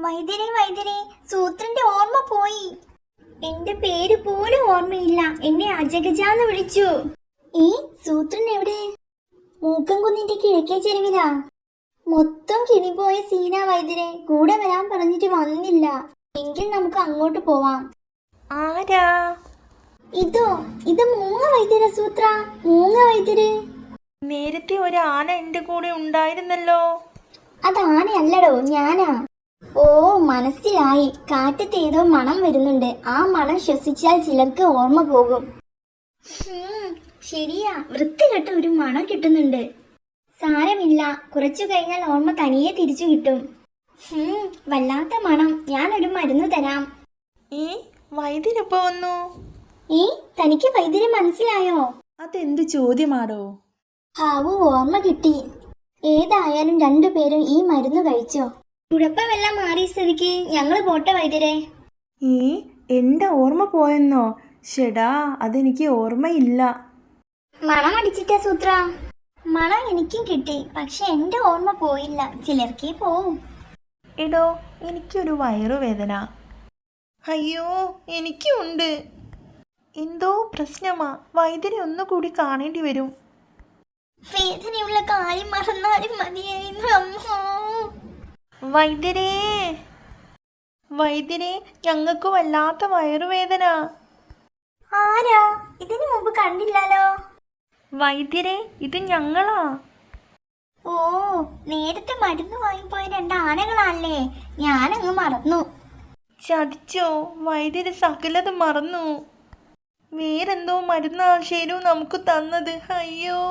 വൈദ്യരെ വൈദ്യരെ, സൂത്രന്റെ ഓർമ്മ പോയി. എന്റെ പേര് പോലും ഓർമ്മയില്ല. എന്നെ അജഗജാന്ന് വിളിച്ചു. ഈ സൂത്രൻ എവിടെ? മൂക്കംകുന്നിന്റെ കിഴക്കേ ചെരുവിലാ. മൊത്തം കിണിപോയ സീന വൈദ്യരെ. കൂടെ വരാൻ പറഞ്ഞിട്ട് വന്നില്ല. എങ്കിൽ നമുക്ക് അങ്ങോട്ട് പോവാം. ആരാ ഇത് മൂങ്ങ വൈദ്യര സൂത്ര. മൂങ്ങ വൈദ്യര്. നേരത്തെ ഒരു ആന എന്റെ കൂടെ ഉണ്ടായിരുന്നല്ലോ. അത് ആനയല്ലടോ, ഞാനാ. ഓ, മനസ്സിലായി. കാറ്റത്ത് ഏതോ മണം വരുന്നുണ്ട്. ആ മണം ശ്വസിച്ചാൽ ചിലർക്ക് ഓർമ്മ പോകും. ശരിയാ, വൃത്തികെട്ട ഒരു മണം കിട്ടുന്നുണ്ട്. സാരമില്ല, കുറച്ചു കഴിഞ്ഞാൽ ഓർമ്മ തനിയെ തിരിച്ചു കിട്ടും. വല്ലാത്ത മണം. ഞാനൊരു മരുന്ന് തരാം. ഈ വൈദ്യരെപ്പോ വന്നു? തനിക്ക് വൈദ്യരെ മനസ്സിലായോ? അതെന്ത് ചോദ്യമാടോ? ഹാവു, ഓർമ്മ കിട്ടി. ഏതായാലും രണ്ടുപേരും ഈ മരുന്ന് കഴിച്ചോ. കുഴപ്പമെല്ലാം മാറിയ സ്ഥിതിക്ക് ഞങ്ങള് പോട്ടെ വൈദ്യരെ. എന്റെ ഓർമ്മ പോയെന്നോ? ഷെടാ, അതെനിക്ക് ഓർമ്മയില്ല. മണം അടിച്ചിട്ടാ സൂത്ര. മണം എനിക്കും കിട്ടി, പക്ഷെ എന്റെ ഓർമ്മ പോയില്ല. ചിലർക്കേ പോവും. എടോ, എനിക്കൊരു വയറുവേദന. അയ്യോ, എനിക്കുണ്ട്. എന്തോ പ്രശ്നമാ. വൈദ്യരെ ഒന്നുകൂടി കാണേണ്ടി വരും. വേദനയുള്ള കാര്യം മറന്നാലും മതിയായിരുന്നു അമ്മോ. വൈദ്യരേ, വൈദ്യരെ, ഞങ്ങൾക്ക് വല്ലാത്ത വയറുവേദന. ആരാ? ഇതിനു മുമ്പ് കണ്ടില്ലല്ലോ. വൈദ്യരെ, ഇത് ഞങ്ങളാ. ഓ, നേരത്തെ മരുന്ന് വാങ്ങിപ്പോയ 2 ആനകളല്ലേ? ഞാനങ്ങ് മറന്നു. ചതിച്ചോ? വൈദ്യര് സകലത് മറന്നു. വേറെന്തോ മരുന്നാ ശരു നമുക്ക് തന്നത്. അയ്യോ.